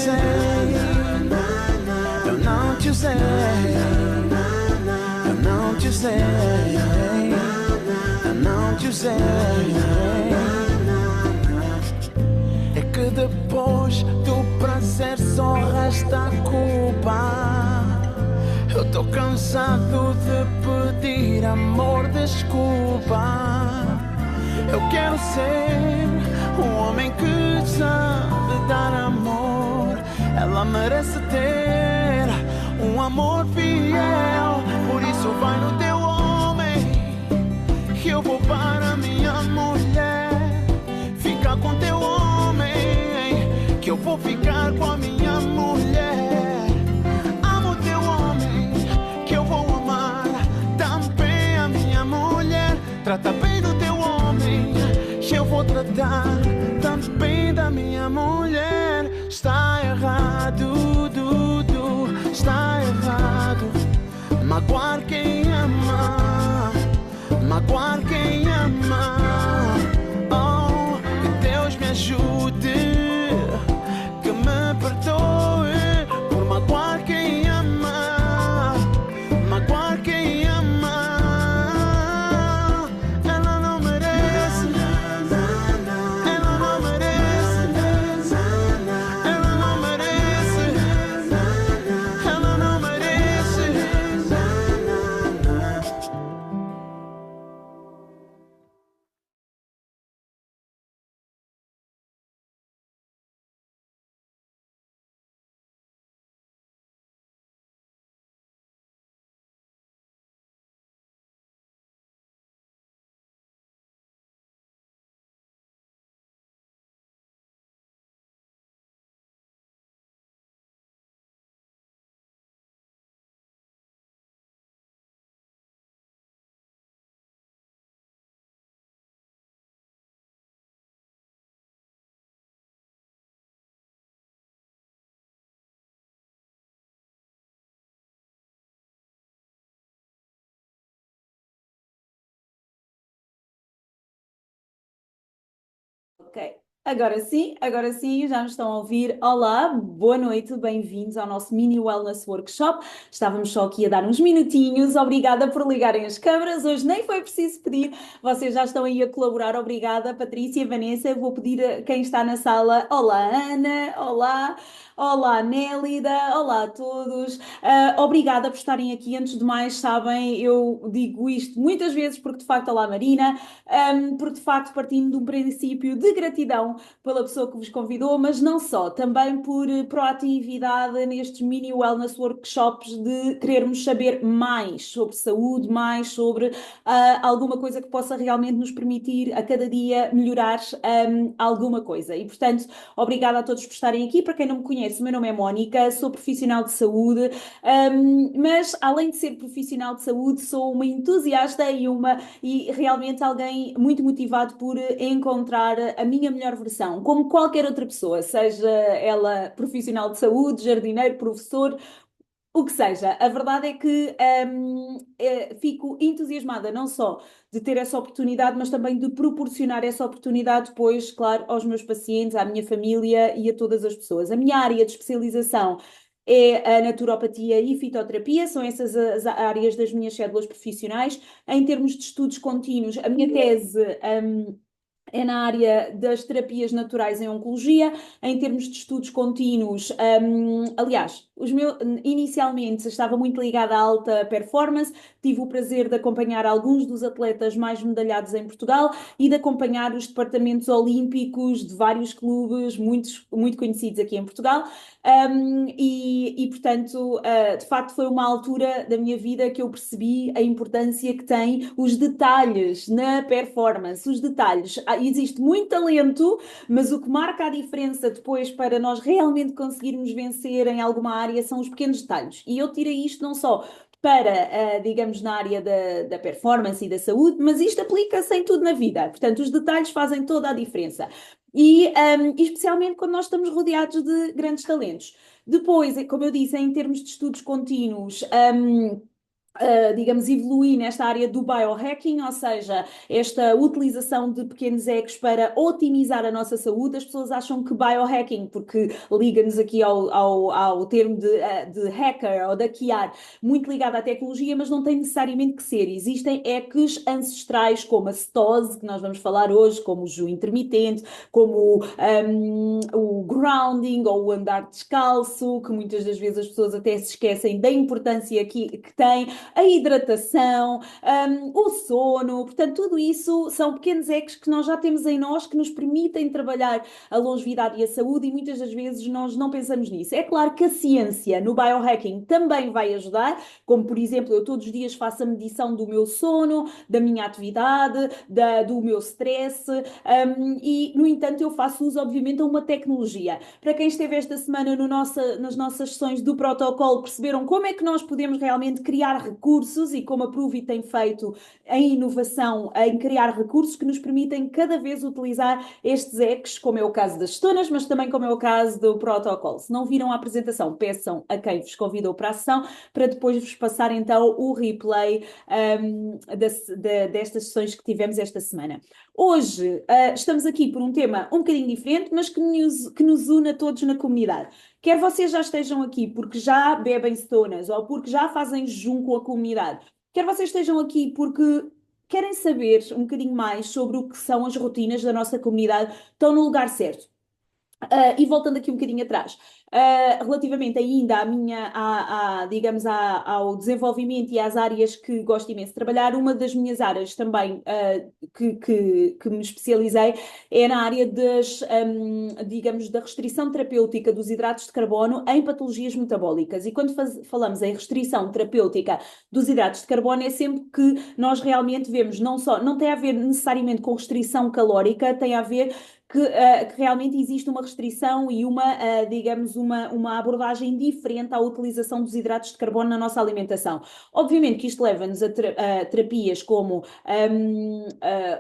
sei, eu não te sei, eu não te sei, eu não te sei. É que depois do prazer só resta a culpa. Eu tô cansado de pedir amor, desculpa. Eu quero ser um homem que sabe dar amor. Ela merece ter um amor fiel. Por isso vai no teu homem, que eu vou para minha mulher. Fica com teu homem, que eu vou ficar com a minha mulher. Amo teu homem, que eu vou amar também a minha mulher. Trata bem do teu homem, que eu vou tratar também da minha mulher. Está errado, está errado magoar quem ama, magoar quem ama. Oh, que Deus me ajude, que me perdoe por magoar quem ama, magoar quem ama. Ela não merece, ela não merece, ela não merece, ela não merece. Ok, agora sim, já nos estão a ouvir. Olá, boa noite, bem-vindos ao nosso mini wellness workshop. Estávamos só aqui a dar uns minutinhos. Obrigada por ligarem as câmaras. Hoje nem foi preciso pedir, vocês já estão aí a colaborar. Obrigada, Patrícia, Vanessa. Eu vou pedir a quem está na sala. Olá, Ana. Olá. Olá, Nélida. Olá a todos. Obrigada por estarem aqui. Antes de mais, sabem, eu digo isto muitas vezes porque de facto, olá, Marina. Porque de facto partindo de um princípio de gratidão pela pessoa que vos convidou, mas não só, também por proatividade nestes mini wellness workshops de querermos saber mais sobre saúde, mais sobre alguma coisa que possa realmente nos permitir a cada dia melhorar alguma coisa. E portanto, obrigada a todos por estarem aqui. Para quem não me conhece, o meu nome é Mónica, sou profissional de saúde, mas além de ser profissional de saúde, sou uma entusiasta e realmente alguém muito motivado por encontrar a minha melhor versão, como qualquer outra pessoa, seja ela profissional de saúde, jardineiro, professor, o que seja. A verdade é que fico entusiasmada não só de ter essa oportunidade, mas também de proporcionar essa oportunidade depois, claro, aos meus pacientes, à minha família e a todas as pessoas. A minha área de especialização é a naturopatia e fitoterapia, são essas as áreas das minhas células profissionais. Em termos de estudos contínuos, a minha tese é na área das terapias naturais em oncologia, em termos de estudos contínuos. Aliás, inicialmente estava muito ligada à alta performance, tive o prazer de acompanhar alguns dos atletas mais medalhados em Portugal e de acompanhar os departamentos olímpicos de vários clubes muito conhecidos aqui em Portugal. Portanto, de facto, foi uma altura da minha vida que eu percebi a importância que tem os detalhes na performance, os detalhes. Existe muito talento, mas o que marca a diferença depois para nós realmente conseguirmos vencer em alguma área são os pequenos detalhes. E eu tirei isto não só para, digamos, na área da performance e da saúde, mas isto aplica-se em tudo na vida. Portanto, os detalhes fazem toda a diferença. Especialmente quando nós estamos rodeados de grandes talentos. Depois, como eu disse, em termos de estudos contínuos, digamos, evoluir nesta área do biohacking, ou seja, esta utilização de pequenos hacks para otimizar a nossa saúde. As pessoas acham que biohacking, porque liga-nos aqui ao termo de hacker ou de hackear, muito ligado à tecnologia, mas não tem necessariamente que ser. Existem hacks ancestrais como a cetose, que nós vamos falar hoje, como o jejum intermitente, como o grounding ou o andar descalço, que muitas das vezes as pessoas até se esquecem da importância que tem, a hidratação, o sono, portanto, tudo isso são pequenos hacks que nós já temos em nós que nos permitem trabalhar a longevidade e a saúde e muitas das vezes nós não pensamos nisso. É claro que a ciência no biohacking também vai ajudar, como por exemplo, eu todos os dias faço a medição do meu sono, da minha atividade, do meu stress, e no entanto eu faço uso obviamente a uma tecnologia. Para quem esteve esta semana no nas nossas sessões do protocolo, perceberam como é que nós podemos realmente criar recursos e como a Pruvit tem feito em inovação em criar recursos que nos permitem cada vez utilizar estes hacks, como é o caso das cetonas, mas também como é o caso do protocolo. Se não viram a apresentação, peçam a quem vos convidou para a sessão para depois vos passar então o replay destas sessões que tivemos esta semana. Hoje estamos aqui por um tema um bocadinho diferente, mas que nos une a todos na comunidade. Quer vocês já estejam aqui porque já bebem cetonas ou porque já fazem jejum com a comunidade, quer vocês estejam aqui porque querem saber um bocadinho mais sobre o que são as rotinas da nossa comunidade, estão no lugar certo. E voltando aqui um bocadinho atrás, relativamente ainda digamos, ao desenvolvimento e às áreas que gosto imenso de trabalhar, uma das minhas áreas também que me especializei é na área digamos, da restrição terapêutica dos hidratos de carbono em patologias metabólicas. E quando falamos em restrição terapêutica dos hidratos de carbono, é sempre que nós realmente vemos, não tem a ver necessariamente com restrição calórica, tem a ver que realmente existe uma restrição e digamos, uma abordagem diferente à utilização dos hidratos de carbono na nossa alimentação. Obviamente que isto leva-nos a terapias como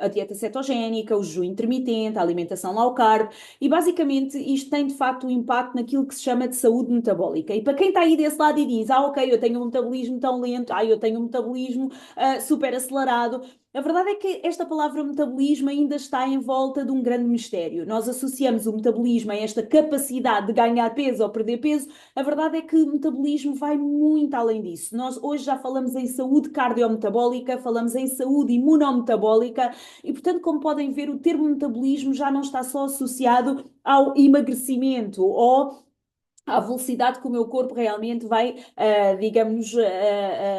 a dieta cetogénica, o jejum intermitente, a alimentação low carb, e basicamente isto tem de facto um impacto naquilo que se chama de saúde metabólica. E para quem está aí desse lado e diz, ok, eu tenho um metabolismo tão lento, eu tenho um metabolismo super acelerado, a verdade é que esta palavra metabolismo ainda está em volta de um grande mistério. Nós associamos o metabolismo a esta capacidade de ganhar peso ou perder peso. A verdade é que o metabolismo vai muito além disso. Nós hoje já falamos em saúde cardiometabólica, falamos em saúde imunometabólica e, portanto, como podem ver, o termo metabolismo já não está só associado ao emagrecimento ou à velocidade que o meu corpo realmente vai, digamos,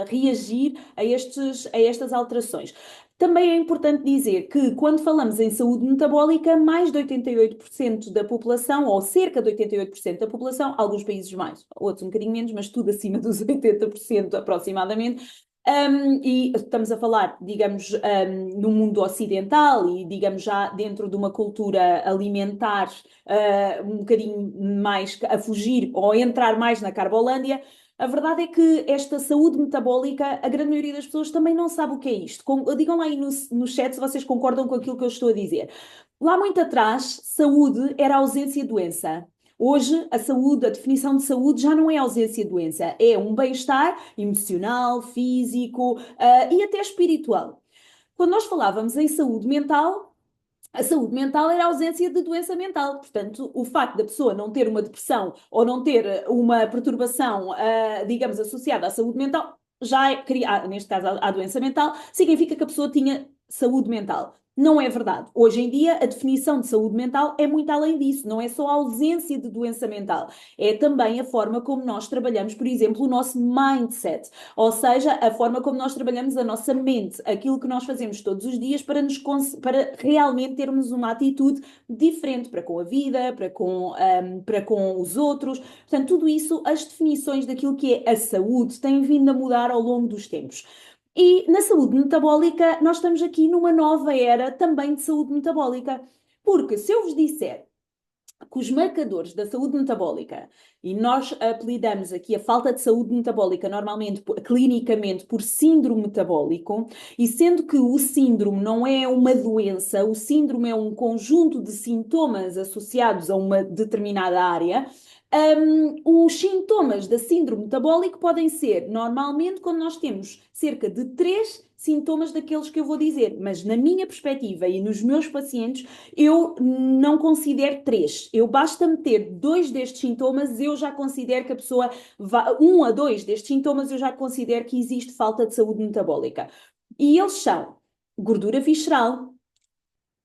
reagir a estas alterações. Também é importante dizer que, quando falamos em saúde metabólica, mais de 88% da população, ou cerca de 88% da população, alguns países mais, outros um bocadinho menos, mas tudo acima dos 80% aproximadamente, e estamos a falar, digamos, no mundo ocidental e, digamos, já dentro de uma cultura alimentar um bocadinho mais a fugir ou a entrar mais na Carbolândia. A verdade é que esta saúde metabólica, a grande maioria das pessoas também não sabe o que é isto. Digam lá aí no chat se vocês concordam com aquilo que eu estou a dizer. Lá muito atrás, saúde era ausência de doença. Hoje, a saúde, a definição de saúde já não é ausência de doença, é um bem-estar emocional, físico, e até espiritual. Quando nós falávamos em saúde mental, a saúde mental era a ausência de doença mental. Portanto, o facto da pessoa não ter uma depressão ou não ter uma perturbação, digamos, associada à saúde mental, neste caso à doença mental, significa que a pessoa tinha saúde mental. Não é verdade. Hoje em dia, a definição de saúde mental é muito além disso. Não é só a ausência de doença mental. É também a forma como nós trabalhamos, por exemplo, o nosso mindset. Ou seja, a forma como nós trabalhamos a nossa mente. Aquilo que nós fazemos todos os dias para realmente termos uma atitude diferente para com a vida, para com os outros. Portanto, tudo isso, as definições daquilo que é a saúde têm vindo a mudar ao longo dos tempos. E na saúde metabólica, nós estamos aqui numa nova era também de saúde metabólica. Porque se eu vos disser que os marcadores da saúde metabólica, e nós apelidamos aqui a falta de saúde metabólica normalmente, clinicamente, por síndrome metabólico, e sendo que o síndrome não é uma doença, o síndrome é um conjunto de sintomas associados a uma determinada área, Os sintomas da síndrome metabólica podem ser, normalmente, quando nós temos cerca de 3 sintomas daqueles que eu vou dizer, mas na minha perspectiva e nos meus pacientes, eu não considero 3. Eu basta-me ter 2 destes sintomas, eu já considero que a pessoa, 1 a 2 destes sintomas, eu já considero que existe falta de saúde metabólica. E eles são gordura visceral,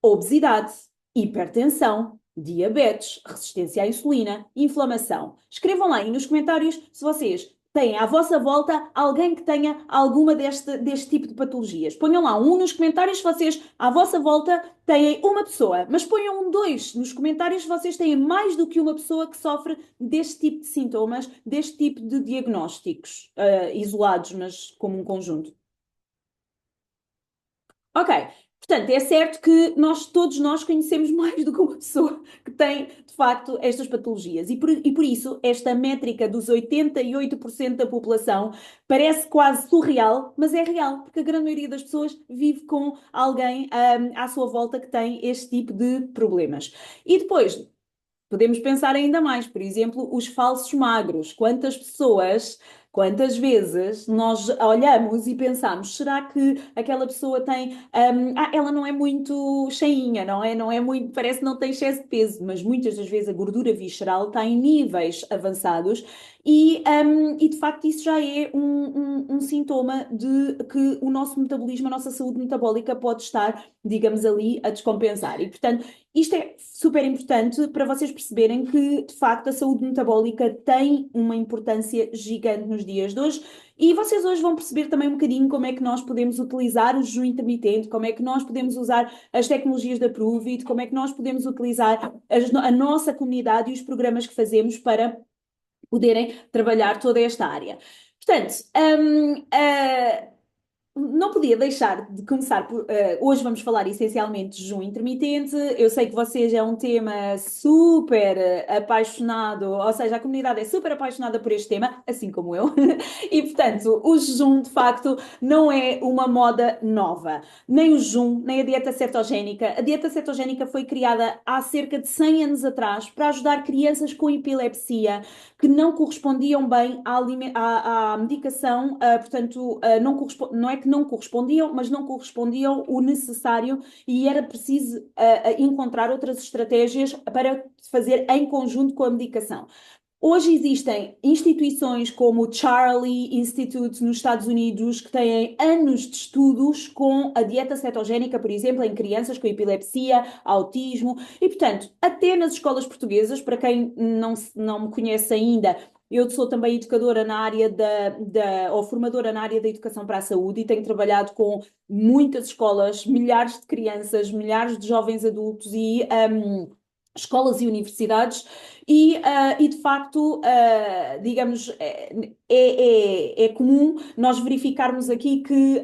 obesidade, hipertensão, diabetes, resistência à insulina, inflamação. Escrevam lá aí nos comentários se vocês têm à vossa volta alguém que tenha alguma deste tipo de patologias. Ponham lá nos comentários se vocês à vossa volta têm uma pessoa, mas ponham 2 nos comentários se vocês têm mais do que uma pessoa que sofre deste tipo de sintomas, deste tipo de diagnósticos, isolados, mas como um conjunto. Ok, portanto, é certo que todos nós conhecemos mais do que uma pessoa que tem, de facto, estas patologias. E por isso, esta métrica dos 88% da população parece quase surreal, mas é real, porque a grande maioria das pessoas vive com alguém, à sua volta que tem este tipo de problemas. E depois, podemos pensar ainda mais, por exemplo, os falsos magros. Quantas vezes nós olhamos e pensamos, será que aquela pessoa tem, ela não é muito cheinha, não é? Não é muito, parece que não tem excesso de peso, mas muitas das vezes a gordura visceral está em níveis avançados e de facto isso já é um sintoma de que o nosso metabolismo, a nossa saúde metabólica pode estar, digamos ali, a descompensar. E portanto, isto é super importante para vocês perceberem que, de facto, a saúde metabólica tem uma importância gigante nos dias de hoje. E vocês hoje vão perceber também um bocadinho como é que nós podemos utilizar o jejum intermitente, como é que nós podemos usar as tecnologias da Pruvit, como é que nós podemos utilizar a nossa comunidade e os programas que fazemos para poderem trabalhar toda esta área. Portanto, não podia deixar de começar por. Hoje vamos falar essencialmente de jejum intermitente. Eu sei que vocês é um tema super apaixonado, ou seja, a comunidade é super apaixonada por este tema, assim como eu. E portanto, o jejum de facto não é uma moda nova. Nem o jejum, nem a dieta cetogénica. A dieta cetogénica foi criada há cerca de 100 anos atrás para ajudar crianças com epilepsia que não correspondiam bem à medicação, portanto, não é que não correspondiam, mas não correspondiam o necessário e era preciso encontrar outras estratégias para fazer em conjunto com a medicação. Hoje existem instituições como o Charlie Institute nos Estados Unidos que têm anos de estudos com a dieta cetogénica, por exemplo, em crianças com epilepsia, autismo e, portanto, até nas escolas portuguesas, para quem não me conhece ainda, eu sou também educadora na área ou formadora na área da educação para a saúde e tenho trabalhado com muitas escolas, milhares de crianças, milhares de jovens adultos e escolas e universidades e de facto, digamos, é comum nós verificarmos aqui que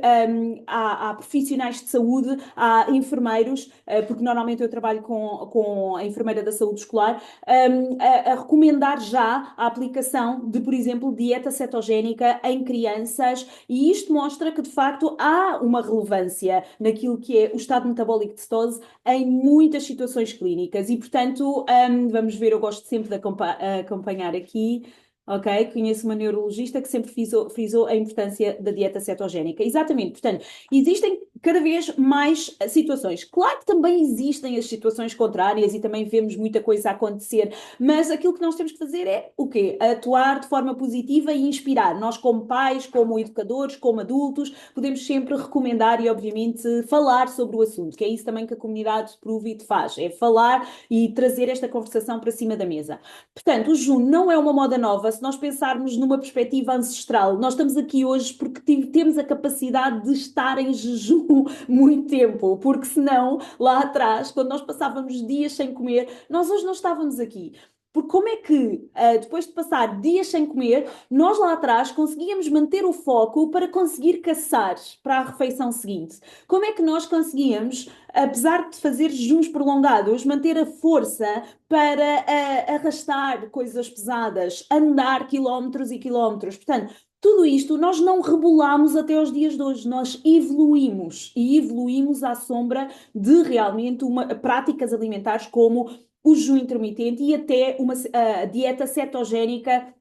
há profissionais de saúde, há enfermeiros, porque normalmente eu trabalho com a enfermeira da saúde escolar, a recomendar já a aplicação de, por exemplo, dieta cetogénica em crianças e isto mostra que de facto há uma relevância naquilo que é o estado metabólico de cetose em muitas situações clínicas e, portanto, vamos ver, eu gosto sempre de acompanhar aqui, ok? Conheço uma neurologista que sempre frisou a importância da dieta cetogénica. Exatamente, portanto, existem cada vez mais situações. Claro que também existem as situações contrárias e também vemos muita coisa a acontecer, mas aquilo que nós temos que fazer é o quê? Atuar de forma positiva e inspirar. Nós, como pais, como educadores, como adultos, podemos sempre recomendar e, obviamente, falar sobre o assunto, que é isso também que a comunidade Pruvit faz, é falar e trazer esta conversação para cima da mesa. Portanto, o jejum não é uma moda nova. Se nós pensarmos numa perspectiva ancestral, nós estamos aqui hoje porque temos a capacidade de estar em jejum muito tempo, porque senão, lá atrás, quando nós passávamos dias sem comer, nós hoje não estávamos aqui. Porque como é que, depois de passar dias sem comer, nós lá atrás conseguíamos manter o foco para conseguir caçar para a refeição seguinte? Como é que nós conseguíamos, apesar de fazer jejuns prolongados, manter a força para arrastar coisas pesadas, andar quilómetros e quilómetros? Portanto, tudo isto nós não rebolámos até aos dias de hoje, nós evoluímos e evoluímos à sombra de realmente práticas alimentares como o jejum intermitente e até a dieta cetogénica,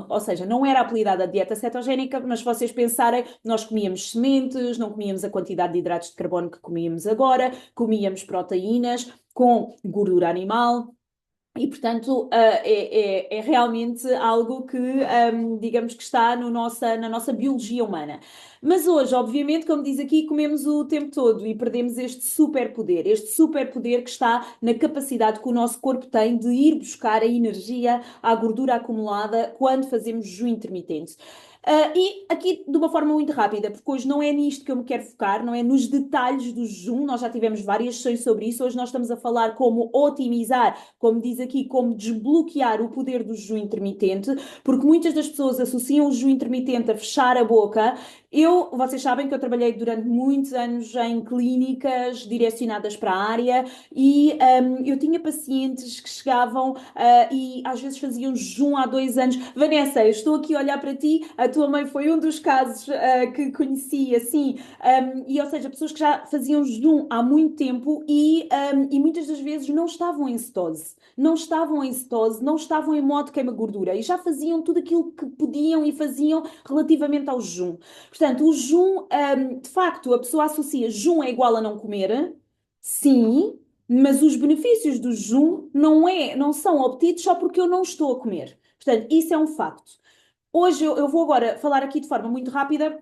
ou seja, não era apelidada dieta cetogénica, mas se vocês pensarem, nós comíamos sementes, não comíamos a quantidade de hidratos de carbono que comíamos agora, comíamos proteínas com gordura animal. E, portanto, é realmente algo que, digamos que está no na nossa biologia humana. Mas hoje, obviamente, como diz aqui, comemos o tempo todo e perdemos este superpoder que está na capacidade que o nosso corpo tem de ir buscar a energia, a gordura acumulada quando fazemos jejum intermitente. E aqui de uma forma muito rápida, porque hoje não é nisto que eu me quero focar, não é nos detalhes do jejum, nós já tivemos várias sessões sobre isso, hoje nós estamos a falar como otimizar, como diz aqui, como desbloquear o poder do jejum intermitente, porque muitas das pessoas associam o jejum intermitente a fechar a boca. Vocês sabem que eu trabalhei durante muitos anos em clínicas direcionadas para a área e eu tinha pacientes que chegavam e às vezes faziam jejum há 2 anos. Vanessa, eu estou aqui a olhar para ti, a tua mãe foi um dos casos que conheci, assim, e ou seja, pessoas que já faziam jejum há muito tempo e muitas das vezes não estavam em cetose, não estavam em modo queima-gordura e já faziam tudo aquilo que podiam e faziam relativamente ao jejum. Portanto, o jejum, de facto, a pessoa associa jejum é igual a não comer, sim, mas os benefícios do jejum não são obtidos só porque eu não estou a comer. Portanto, isso é um facto. Hoje eu vou agora falar aqui de forma muito rápida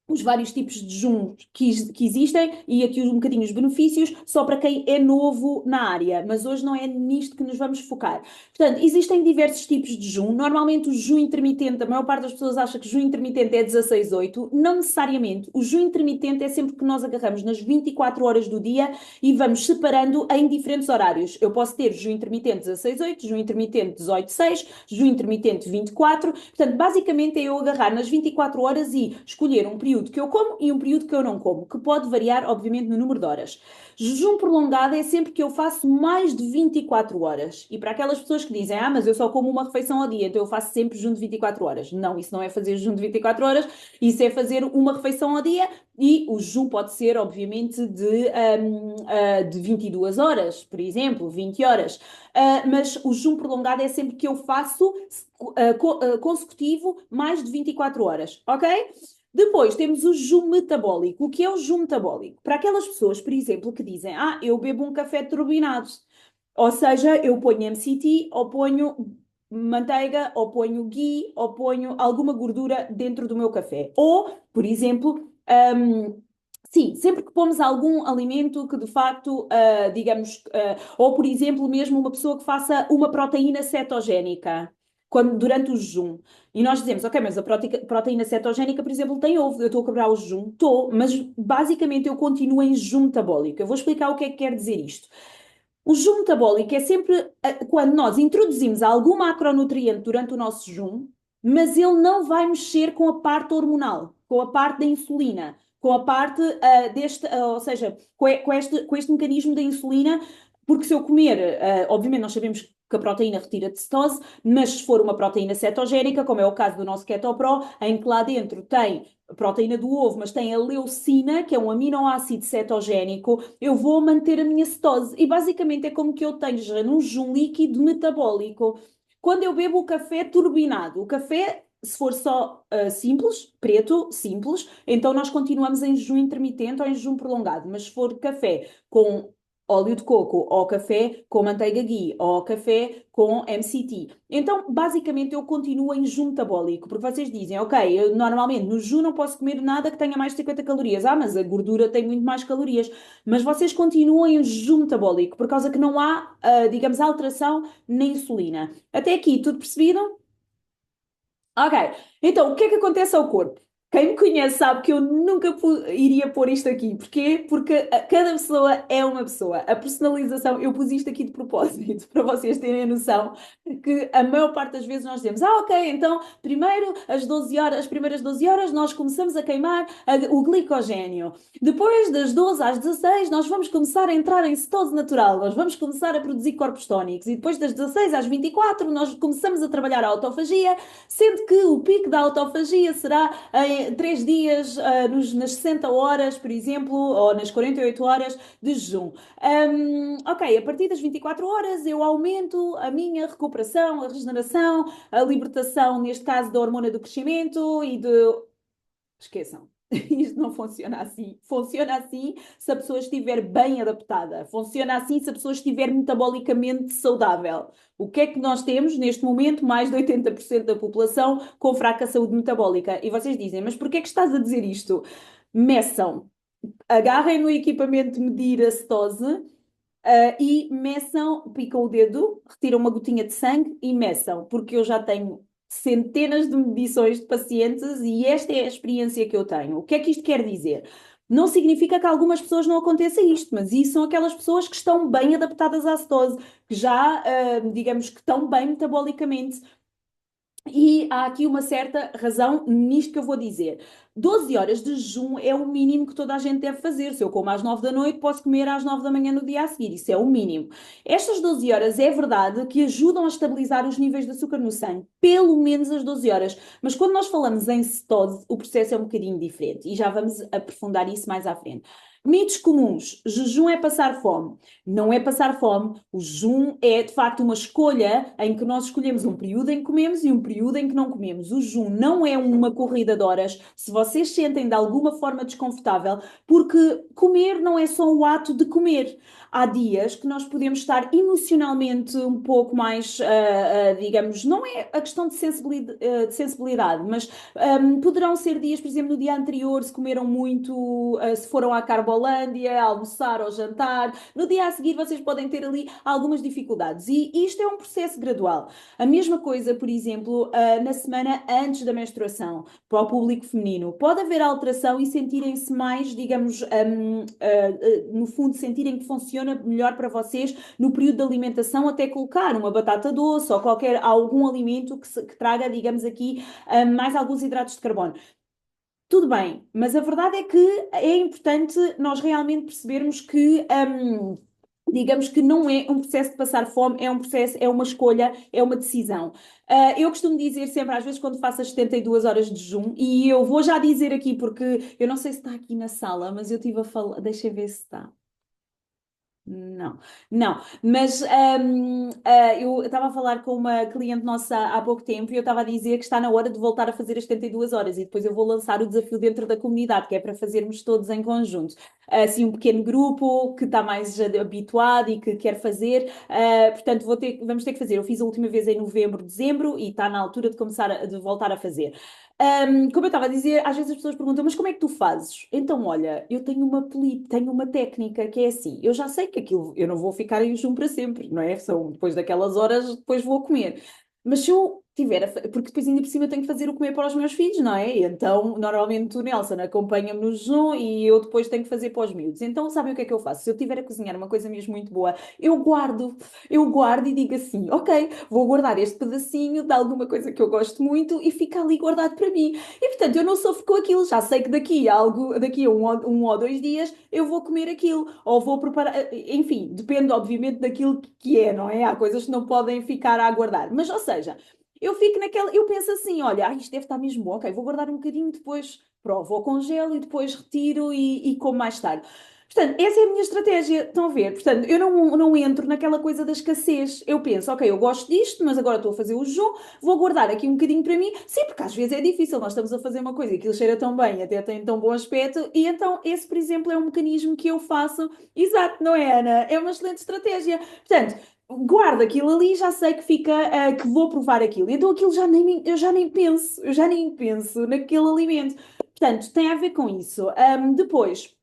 os vários tipos de jejum que existem e aqui um bocadinho os benefícios, só para quem é novo na área, mas hoje não é nisto que nos vamos focar. Portanto, existem diversos tipos de jejum. Normalmente o jejum intermitente, a maior parte das pessoas acha que o jejum intermitente é 16/8, não necessariamente. O jejum intermitente é sempre que nós agarramos nas 24 horas do dia e vamos separando em diferentes horários. Eu posso ter jejum intermitente 16/8, jejum intermitente 18/6, jejum intermitente 24. Portanto, basicamente é eu agarrar nas 24 horas e escolher um período que eu como e um período que eu não como, que pode variar, obviamente, no número de horas. Jejum prolongado é sempre que eu faço mais de 24 horas. E para aquelas pessoas que dizem, mas eu só como uma refeição ao dia, então eu faço sempre jejum de 24 horas. Não, isso não é fazer jejum de 24 horas, isso é fazer uma refeição ao dia e o jejum pode ser, obviamente, de 22 horas, por exemplo, 20 horas. Mas o jejum prolongado é sempre que eu faço consecutivo mais de 24 horas, ok? Depois temos o jejum metabólico. O que é o jejum metabólico? Para aquelas pessoas, por exemplo, que dizem, eu bebo um café turbinado. Ou seja, eu ponho MCT, ou ponho manteiga, ou ponho ghee, ou ponho alguma gordura dentro do meu café. Ou, por exemplo, sim, sempre que pomos algum alimento que de facto, digamos, ou por exemplo, mesmo uma pessoa que faça uma proteína cetogénica. Durante o jejum. E nós dizemos, ok, mas a proteína cetogénica, por exemplo, tem ovo. Eu estou a quebrar o jejum? Estou, mas basicamente eu continuo em jejum metabólico. Eu vou explicar o que é que quer dizer isto. O jejum metabólico é sempre quando nós introduzimos algum macronutriente durante o nosso jejum, mas ele não vai mexer com a parte hormonal, com a parte da insulina, com a parte ou seja, com este mecanismo da insulina, porque se eu comer, obviamente nós sabemos que a proteína retira de cetose, mas se for uma proteína cetogénica, como é o caso do nosso KetoPro, em que lá dentro tem a proteína do ovo, mas tem a leucina, que é um aminoácido cetogénico, eu vou manter a minha cetose. E basicamente é como que eu tenho já num jejum líquido metabólico. Quando eu bebo o café turbinado, o café, se for só simples, preto, simples, então nós continuamos em jejum intermitente ou em jejum prolongado. Mas se for café com óleo de coco, ou café com manteiga ghee, ou café com MCT. Então, basicamente, eu continuo em jejum metabólico, porque vocês dizem, ok, eu normalmente no jejum não posso comer nada que tenha mais de 50 calorias. Mas a gordura tem muito mais calorias. Mas vocês continuam em jejum metabólico, por causa que não há, digamos, alteração na insulina. Até aqui, tudo percebido? Ok, então o que é que acontece ao corpo? Quem me conhece sabe que eu nunca iria pôr isto aqui. Porquê? Porque cada pessoa é uma pessoa. A personalização, eu pus isto aqui de propósito, para vocês terem a noção que a maior parte das vezes nós dizemos, ok, então primeiro as primeiras 12 horas nós começamos a queimar o glicogénio. Depois das 12 às 16 nós vamos começar a entrar em cetose natural, nós vamos começar a produzir corpos tónicos e depois das 16 às 24 nós começamos a trabalhar a autofagia, sendo que o pico da autofagia será 3 dias, nas 60 horas, por exemplo, ou nas 48 horas de jejum. Ok, a partir das 24 horas eu aumento a minha recuperação, a regeneração, a libertação, neste caso, da hormona do crescimento e de. Esqueçam. Isto não funciona assim. Funciona assim se a pessoa estiver bem adaptada. Funciona assim se a pessoa estiver metabolicamente saudável. O que é que nós temos neste momento? Mais de 80% da população com fraca saúde metabólica. E vocês dizem, mas porquê é que estás a dizer isto? Meçam. Agarrem no equipamento de medir a cetose, e meçam, picam o dedo, retiram uma gotinha de sangue e meçam, porque eu já tenho centenas de medições de pacientes e esta é a experiência que eu tenho. O que é que isto quer dizer? Não significa que a algumas pessoas não aconteça isto, mas isso são aquelas pessoas que estão bem adaptadas à cetose, que já, digamos, que estão bem metabolicamente. E há aqui uma certa razão nisto que eu vou dizer. 12 horas de jejum é o mínimo que toda a gente deve fazer. Se eu como às 9 da noite, posso comer às 9 da manhã no dia a seguir. Isso é o mínimo. Estas 12 horas é verdade que ajudam a estabilizar os níveis de açúcar no sangue. Pelo menos as 12 horas. Mas quando nós falamos em cetose, o processo é um bocadinho diferente. E já vamos aprofundar isso mais à frente. Mitos comuns. Jejum é passar fome. Não é passar fome. O jejum é, de facto, uma escolha em que nós escolhemos um período em que comemos e um período em que não comemos. O jejum não é uma corrida de horas. Se vocês sentem de alguma forma desconfortável, porque comer não é só o ato de comer. Há dias que nós podemos estar emocionalmente um pouco mais, digamos, não é a questão de sensibilidade, mas poderão ser dias, por exemplo, no dia anterior, se comeram muito, se foram à Carbolândia, almoçar ou jantar. No dia a seguir, vocês podem ter ali algumas dificuldades. E isto é um processo gradual. A mesma coisa, por exemplo, na semana antes da menstruação, para o público feminino. Pode haver alteração e sentirem-se mais, digamos, no fundo, sentirem que funciona melhor para vocês no período de alimentação, até colocar uma batata doce ou algum alimento que traga, digamos aqui, mais alguns hidratos de carbono. Tudo bem, mas a verdade é que é importante nós realmente percebermos que, digamos que não é um processo de passar fome, é um processo, é uma escolha, é uma decisão. Eu costumo dizer sempre, às vezes, quando faço as 72 horas de jejum, e eu vou já dizer aqui, porque eu não sei se está aqui na sala, mas eu estive a falar, deixa eu ver se está. Não, não, mas eu estava a falar com uma cliente nossa há pouco tempo e eu estava a dizer que está na hora de voltar a fazer as 72 horas e depois eu vou lançar o desafio dentro da comunidade, que é para fazermos todos em conjunto. Assim, um pequeno grupo que está mais habituado e que quer fazer, portanto, vamos ter que fazer. Eu fiz a última vez em novembro, dezembro e está na altura de começar de voltar a fazer. Como eu estava a dizer, às vezes as pessoas perguntam, mas como é que tu fazes? Então, olha, eu tenho uma técnica que é assim, eu já sei que aquilo, eu não vou ficar em jejum para sempre, não é? São depois daquelas horas, depois vou comer. Mas se eu tiver, porque depois ainda por cima eu tenho que fazer o comer para os meus filhos, não é? Então, normalmente o Nelson acompanha-me no jejum e eu depois tenho que fazer para os miúdos. Então, sabem o que é que eu faço? Se eu estiver a cozinhar uma coisa mesmo muito boa, eu guardo e digo assim, ok, vou guardar este pedacinho de alguma coisa que eu gosto muito e fica ali guardado para mim. E portanto, eu não sofro com aquilo, já sei que daqui a um ou 2 dias eu vou comer aquilo, ou vou preparar, enfim, depende obviamente daquilo que é, não é? Há coisas que não podem ficar a aguardar. Mas, ou seja, eu fico naquela, eu penso assim, olha, isto deve estar mesmo bom, ok, vou guardar um bocadinho, depois provo ao congelo e depois retiro e como mais tarde. Portanto, essa é a minha estratégia, estão a ver? Portanto, eu não entro naquela coisa da escassez. Eu penso, ok, eu gosto disto, mas agora estou a fazer o jejum, vou guardar aqui um bocadinho para mim. Sim, porque às vezes é difícil, nós estamos a fazer uma coisa e aquilo cheira tão bem, até tem tão bom aspecto, e então esse, por exemplo, é um mecanismo que eu faço. Exato, não é, Ana? É uma excelente estratégia. Portanto, guardo aquilo ali, já sei que fica, que vou provar aquilo. Então aquilo eu já nem penso naquele alimento. Portanto, tem a ver com isso. Depois,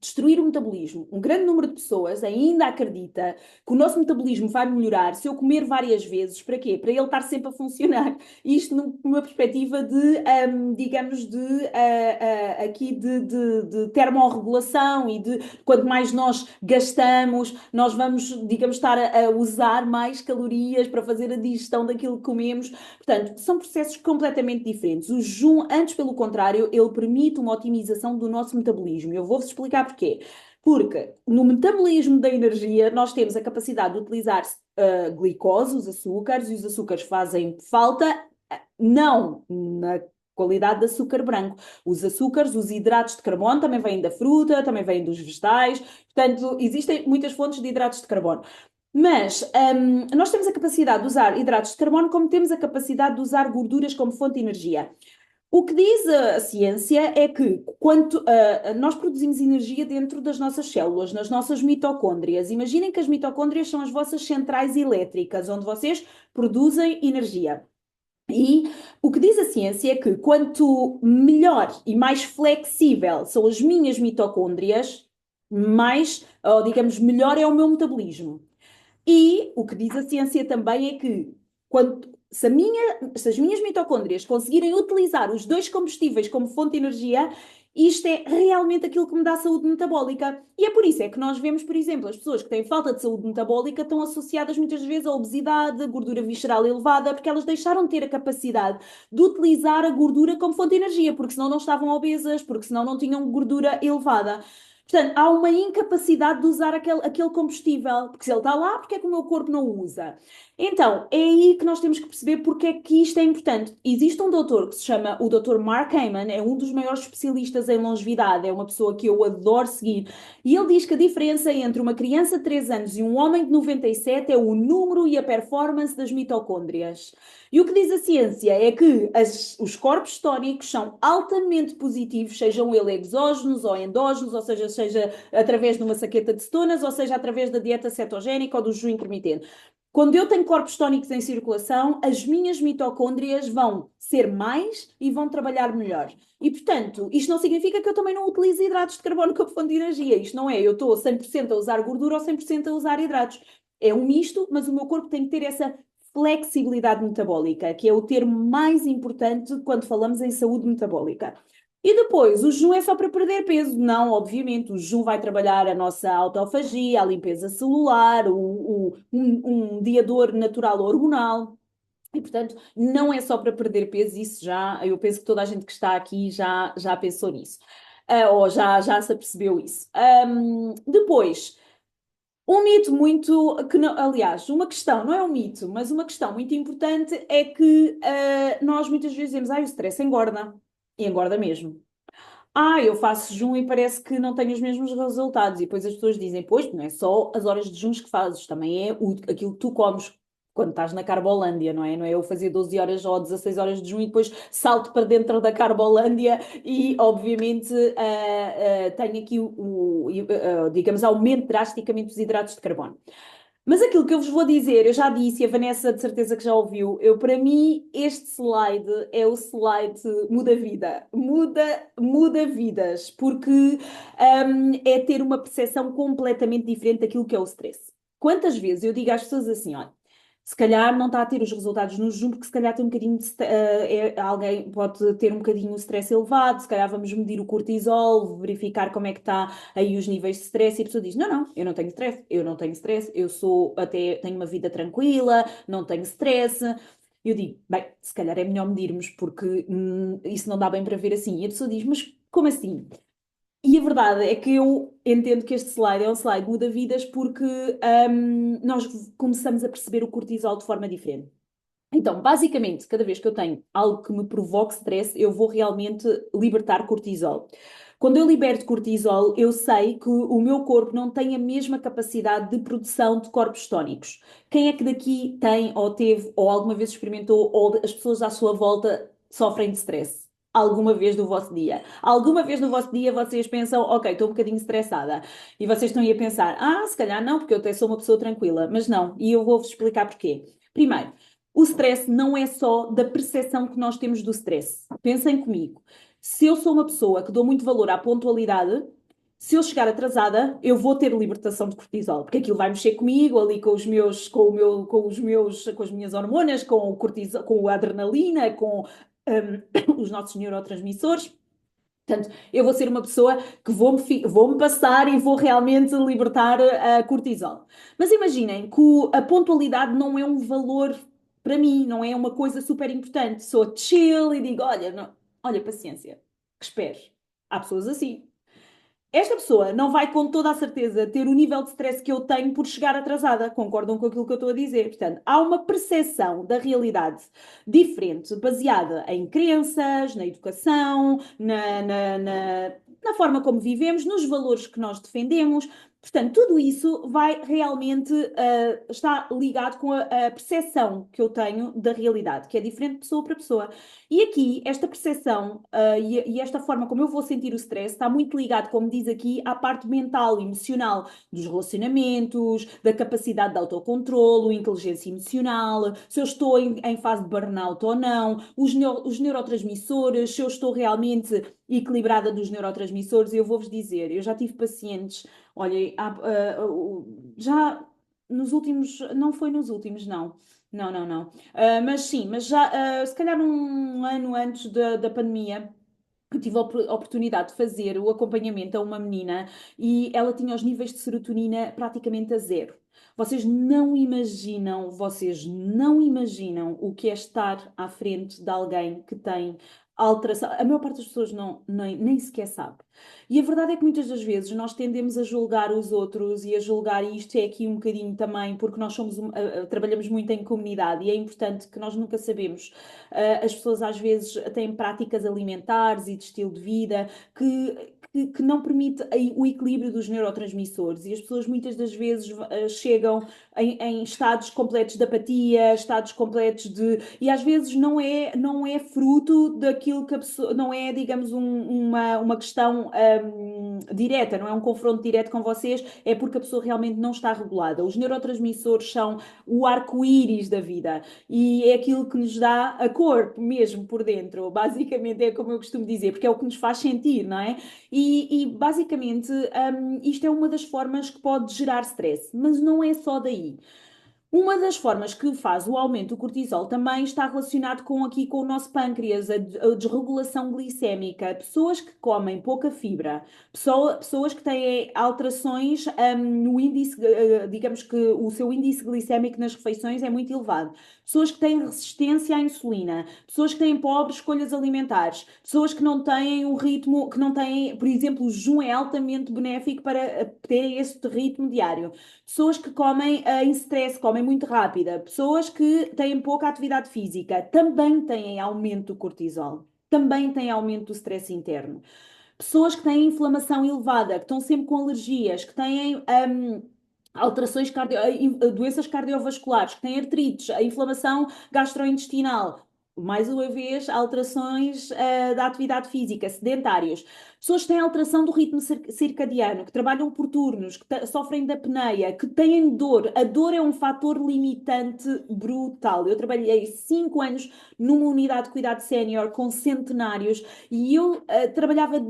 destruir o metabolismo. Um grande número de pessoas ainda acredita que o nosso metabolismo vai melhorar se eu comer várias vezes. Para quê? Para ele estar sempre a funcionar. Isto numa perspectiva de, digamos, aqui de termorregulação e de quanto mais nós gastamos, nós vamos, digamos, estar a usar mais calorias para fazer a digestão daquilo que comemos. Portanto, são processos completamente diferentes. O jejum, antes pelo contrário, ele permite uma otimização do nosso metabolismo. Eu vou-vos explicar porquê. Porque no metabolismo da energia nós temos a capacidade de utilizar glicose, os açúcares, e os açúcares fazem falta não na qualidade de açúcar branco. Os açúcares, os hidratos de carbono também vêm da fruta, também vêm dos vegetais, portanto, existem muitas fontes de hidratos de carbono. Mas nós temos a capacidade de usar hidratos de carbono como temos a capacidade de usar gorduras como fonte de energia. O que diz a ciência é que quando nós produzimos energia dentro das nossas células, nas nossas mitocôndrias. Imaginem que as mitocôndrias são as vossas centrais elétricas, onde vocês produzem energia. E o que diz a ciência é que quanto melhor e mais flexível são as minhas mitocôndrias, mais, ou digamos, melhor é o meu metabolismo. E o que diz a ciência também é que se as minhas mitocôndrias conseguirem utilizar os dois combustíveis como fonte de energia, isto é realmente aquilo que me dá saúde metabólica. E é por isso é que nós vemos, por exemplo, as pessoas que têm falta de saúde metabólica estão associadas muitas vezes à obesidade, gordura visceral elevada, porque elas deixaram de ter a capacidade de utilizar a gordura como fonte de energia, porque senão não estavam obesas, porque senão não tinham gordura elevada. Portanto, há uma incapacidade de usar aquele combustível, porque se ele está lá, porque é que o meu corpo não o usa? Então, é aí que nós temos que perceber porque é que isto é importante. Existe um doutor que se chama o Dr. Mark Hyman, é um dos maiores especialistas em longevidade, é uma pessoa que eu adoro seguir, e ele diz que a diferença entre uma criança de 3 anos e um homem de 97 é o número e a performance das mitocôndrias. E o que diz a ciência é que os corpos tónicos são altamente positivos, sejam eles exógenos ou endógenos, ou seja através de uma saqueta de cetonas, ou seja através da dieta cetogénica ou do jejum intermitente. Quando eu tenho corpos tónicos em circulação, as minhas mitocôndrias vão ser mais e vão trabalhar melhor. E, portanto, isto não significa que eu também não utilize hidratos de carbono como fonte de energia. Isto não é, eu estou 100% a usar gordura ou 100% a usar hidratos. É um misto, mas o meu corpo tem que ter essa flexibilidade metabólica, que é o termo mais importante quando falamos em saúde metabólica. E depois, o jejum é só para perder peso? Não, obviamente. O jejum vai trabalhar a nossa autofagia, a limpeza celular, um mediador natural hormonal. E, portanto, não é só para perder peso, isso já, eu penso que toda a gente que está aqui já pensou nisso. Ou já se apercebeu isso. Depois, um mito muito, que não, aliás, uma questão, não é um mito, mas uma questão muito importante é que nós muitas vezes dizemos, o stress engorda, e engorda mesmo. Eu faço jejum e parece que não tenho os mesmos resultados. E depois as pessoas dizem, pois, não é só as horas de jejuns que fazes, também é aquilo que tu comes quando estás na Carbolândia, não é? Não é eu fazer 12 horas ou 16 horas de jejum e depois salto para dentro da Carbolândia e, obviamente, tenho aqui digamos, aumento drasticamente dos hidratos de carbono. Mas aquilo que eu vos vou dizer, eu já disse, e a Vanessa de certeza que já ouviu, para mim este slide é o slide muda vida, muda vidas, porque é ter uma percepção completamente diferente daquilo que é o stress. Quantas vezes eu digo às pessoas assim, olha, se calhar não está a ter os resultados no jejum, porque se calhar tem um bocadinho alguém pode ter um bocadinho o stress elevado, se calhar vamos medir o cortisol, verificar como é que está aí os níveis de stress, e a pessoa diz, não, eu não tenho stress, eu tenho uma vida tranquila, não tenho stress. Eu digo, bem, se calhar é melhor medirmos, porque isso não dá bem para ver assim. E a pessoa diz, mas como assim? E a verdade é que eu entendo que este slide é um slide que muda vidas porque nós começamos a perceber o cortisol de forma diferente. Então, basicamente, cada vez que eu tenho algo que me provoque stress, eu vou realmente libertar cortisol. Quando eu liberto cortisol, eu sei que o meu corpo não tem a mesma capacidade de produção de corpos tónicos. Quem é que daqui tem, ou teve, ou alguma vez experimentou, ou as pessoas à sua volta sofrem de stress? Alguma vez no vosso dia? Alguma vez no vosso dia vocês pensam, ok, estou um bocadinho estressada. E vocês estão aí a pensar, se calhar não, porque eu até sou uma pessoa tranquila. Mas não, e eu vou-vos explicar porquê. Primeiro, o stress não é só da percepção que nós temos do stress. Pensem comigo. Se eu sou uma pessoa que dou muito valor à pontualidade, se eu chegar atrasada, eu vou ter libertação de cortisol, porque aquilo vai mexer comigo, ali com os meus, com as minhas hormonas, com o cortisol, com a adrenalina, com os nossos neurotransmissores. Portanto, eu vou ser uma pessoa que vou-me passar e vou realmente libertar a cortisol. Mas imaginem que a pontualidade não é um valor para mim, não é uma coisa super importante. Sou chill e digo, olha, não, olha, paciência, que esperes. Há pessoas assim. Esta pessoa não vai com toda a certeza ter o nível de stress que eu tenho por chegar atrasada. Concordam com aquilo que eu estou a dizer? Portanto, há uma percepção da realidade diferente, baseada em crenças, na educação, na forma como vivemos, nos valores que nós defendemos. Portanto, tudo isso vai realmente estar ligado com a percepção que eu tenho da realidade, que é diferente de pessoa para pessoa. E aqui, esta percepção, e esta forma como eu vou sentir o stress está muito ligado, como diz aqui, à parte mental e emocional dos relacionamentos, da capacidade de autocontrolo, inteligência emocional, se eu estou em fase de burnout ou não, os neurotransmissores, se eu estou realmente equilibrada dos neurotransmissores. E eu vou-vos dizer, eu já tive pacientes, olhem, já nos últimos, não foi nos últimos, não. Não, não, não. Mas sim, mas já, se calhar um ano antes da pandemia, eu tive a oportunidade de fazer o acompanhamento a uma menina e ela tinha os níveis de serotonina praticamente a zero. Vocês não imaginam o que é estar à frente de alguém que tem alteração. A maior parte das pessoas nem sequer sabe. E a verdade é que muitas das vezes nós tendemos a julgar os outros e a julgar, e isto é aqui um bocadinho também, porque nós trabalhamos muito em comunidade e é importante que nós nunca sabemos. As pessoas às vezes têm práticas alimentares e de estilo de vida que não permite o equilíbrio dos neurotransmissores e as pessoas muitas das vezes chegam em estados completos de apatia, estados completos de... E às vezes não é fruto daquilo que a pessoa... Não é, digamos, uma questão direta, não é um confronto direto com vocês, é porque a pessoa realmente não está regulada. Os neurotransmissores são o arco-íris da vida e é aquilo que nos dá a cor mesmo por dentro. Basicamente é como eu costumo dizer, porque é o que nos faz sentir, não é? E basicamente, isto é uma das formas que pode gerar stress, mas não é só daí. Uma das formas que faz o aumento do cortisol também está relacionado com o nosso pâncreas, a desregulação glicémica. Pessoas que comem pouca fibra, pessoas que têm alterações, no índice, digamos que o seu índice glicémico nas refeições é muito elevado. Pessoas que têm resistência à insulina, pessoas que têm pobres escolhas alimentares, pessoas que não têm um ritmo, que não têm, por exemplo, o jejum é altamente benéfico para terem esse ritmo diário. Pessoas que comem em stress, comem muito rápida, pessoas que têm pouca atividade física, também têm aumento do cortisol, também têm aumento do stress interno. Pessoas que têm inflamação elevada, que estão sempre com alergias, que têm alterações doenças cardiovasculares, que têm artrites, a inflamação gastrointestinal. Mais uma vez, alterações da atividade física, sedentários. Pessoas que têm alteração do ritmo circadiano, que trabalham por turnos, que sofrem da apneia, que têm dor. A dor é um fator limitante brutal. Eu trabalhei 5 anos numa unidade de cuidado sénior com centenários e eu trabalhava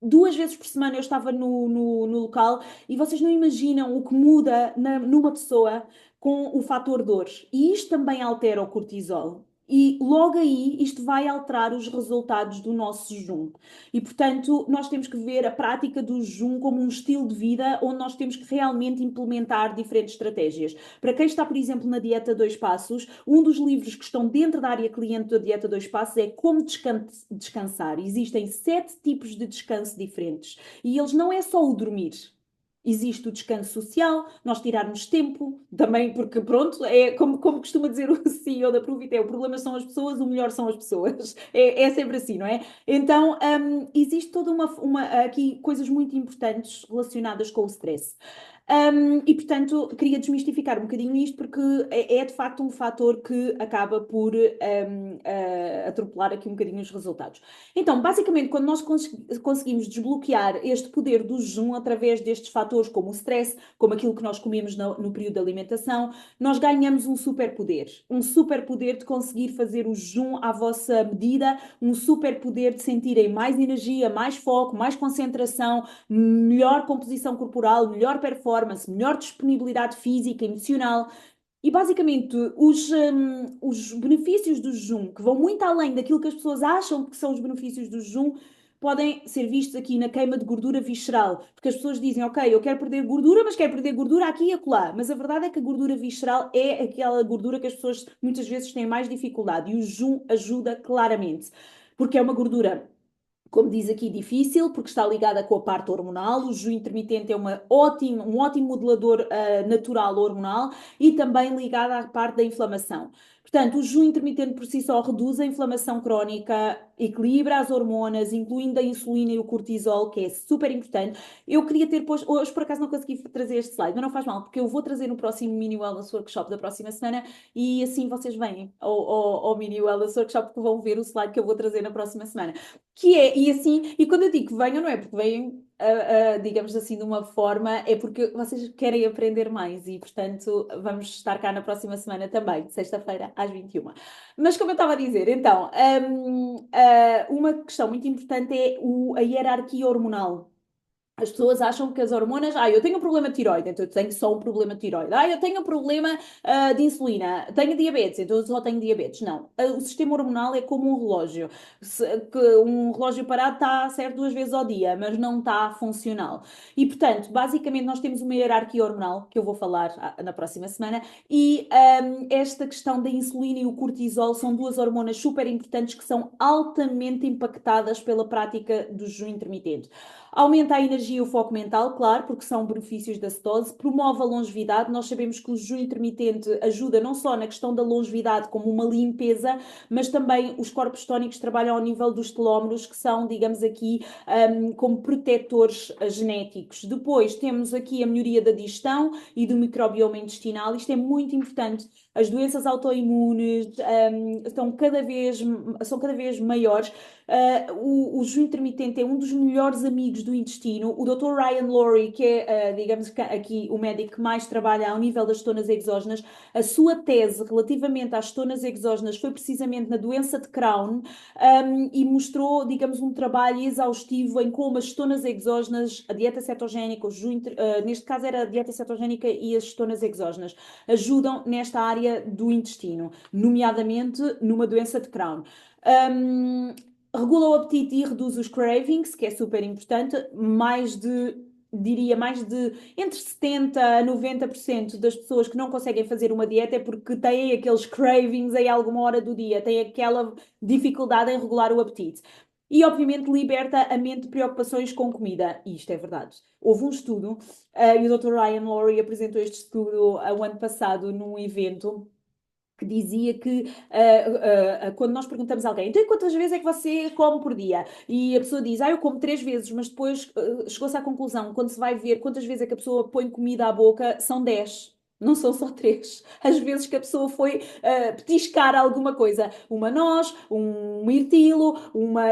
2 vezes por semana. Eu estava no local e vocês não imaginam o que muda numa pessoa com o fator dor. E isto também altera o cortisol. E logo aí isto vai alterar os resultados do nosso jejum. E, portanto, nós temos que ver a prática do jejum como um estilo de vida onde nós temos que realmente implementar diferentes estratégias. Para quem está, por exemplo, na dieta 2 passos, um dos livros que estão dentro da área cliente da dieta 2 passos é Como Descansar. Existem 7 tipos de descanso diferentes. E eles não é só o dormir. Existe o descanso social, nós tirarmos tempo também, porque pronto, é como costuma dizer o CEO da Provite, o problema são as pessoas, o melhor são as pessoas. É sempre assim, não é? Então, existe toda aqui coisas muito importantes relacionadas com o stress. E portanto, queria desmistificar um bocadinho isto, porque é de facto um fator que acaba por atropelar aqui um bocadinho os resultados. Então, basicamente, quando nós conseguimos desbloquear este poder do jejum através destes fatores, como o stress, como aquilo que nós comemos no período de alimentação, nós ganhamos um superpoder de conseguir fazer o jejum à vossa medida, um superpoder de sentirem mais energia, mais foco, mais concentração, melhor composição corporal, melhor performance, melhor disponibilidade física, emocional. E basicamente, os benefícios do jejum, que vão muito além daquilo que as pessoas acham que são os benefícios do jejum, podem ser vistos aqui na queima de gordura visceral. Porque as pessoas dizem, ok, eu quero perder gordura, mas quero perder gordura aqui e acolá. Mas a verdade é que a gordura visceral é aquela gordura que as pessoas muitas vezes têm mais dificuldade. E o jejum ajuda claramente. Porque é uma gordura como diz aqui, difícil, porque está ligada com a parte hormonal. O jejum intermitente é um ótimo modulador natural hormonal e também ligada à parte da inflamação. Portanto, o jejum intermitente por si só reduz a inflamação crónica, equilibra as hormonas, incluindo a insulina e o cortisol, que é super importante. Eu queria ter posto, hoje por acaso não consegui trazer este slide, mas não faz mal, porque eu vou trazer no próximo Mini Wellness Workshop da próxima semana e assim vocês vêm ao Mini Wellness Workshop, porque vão ver o slide que eu vou trazer na próxima semana. Que é, e assim, e quando eu digo que venham, não é porque vêm, digamos assim, de uma forma, é porque vocês querem aprender mais e, portanto, vamos estar cá na próxima semana também, sexta-feira, às 21h. Mas como eu estava a dizer, então, uma questão muito importante é a hierarquia hormonal. As pessoas acham que as hormonas, eu tenho um problema de tiroide, então eu tenho só um problema de tiroide. Eu tenho um problema de insulina, tenho diabetes, então eu só tenho diabetes. Não. O sistema hormonal é como um relógio. Um relógio parado está certo 2 vezes ao dia, mas não está funcional. E, portanto, basicamente nós temos uma hierarquia hormonal, que eu vou falar na próxima semana, e esta questão da insulina e o cortisol são duas hormonas super importantes que são altamente impactadas pela prática do jejum intermitente. Aumenta a energia e o foco mental, claro, porque são benefícios da cetose. Promove a longevidade. Nós sabemos que o jejum intermitente ajuda não só na questão da longevidade, como uma limpeza, mas também os corpos tónicos trabalham ao nível dos telómeros, que são, digamos aqui, como protetores genéticos. Depois temos aqui a melhoria da digestão e do microbioma intestinal. Isto é muito importante. As doenças autoimunes são cada vez maiores. O jejum intermitente é um dos melhores amigos do intestino. O Dr. Ryan Laurie, que é, digamos, aqui o médico que mais trabalha ao nível das cetonas exógenas, a sua tese relativamente às cetonas exógenas foi precisamente na doença de Crohn, e mostrou, digamos, um trabalho exaustivo em como as cetonas exógenas, a dieta cetogénica, neste caso era a dieta cetogénica e as cetonas exógenas, ajudam nesta área do intestino, nomeadamente numa doença de Crohn. Regula o apetite e reduz os cravings, que é super importante. Diria, mais de entre 70% a 90% das pessoas que não conseguem fazer uma dieta é porque têm aqueles cravings em alguma hora do dia, têm aquela dificuldade em regular o apetite. E, obviamente, liberta a mente de preocupações com comida. E isto é verdade. Houve um estudo, e o Dr. Ryan Laurie apresentou este estudo o ano passado num evento que dizia que quando nós perguntamos a alguém, então quantas vezes é que você come por dia? E a pessoa diz, eu como 3 vezes, mas depois chegou-se à conclusão, quando se vai ver quantas vezes é que a pessoa põe comida à boca, são 10. Não são só 3. Às vezes que a pessoa foi petiscar alguma coisa. Uma noz, um mirtilo,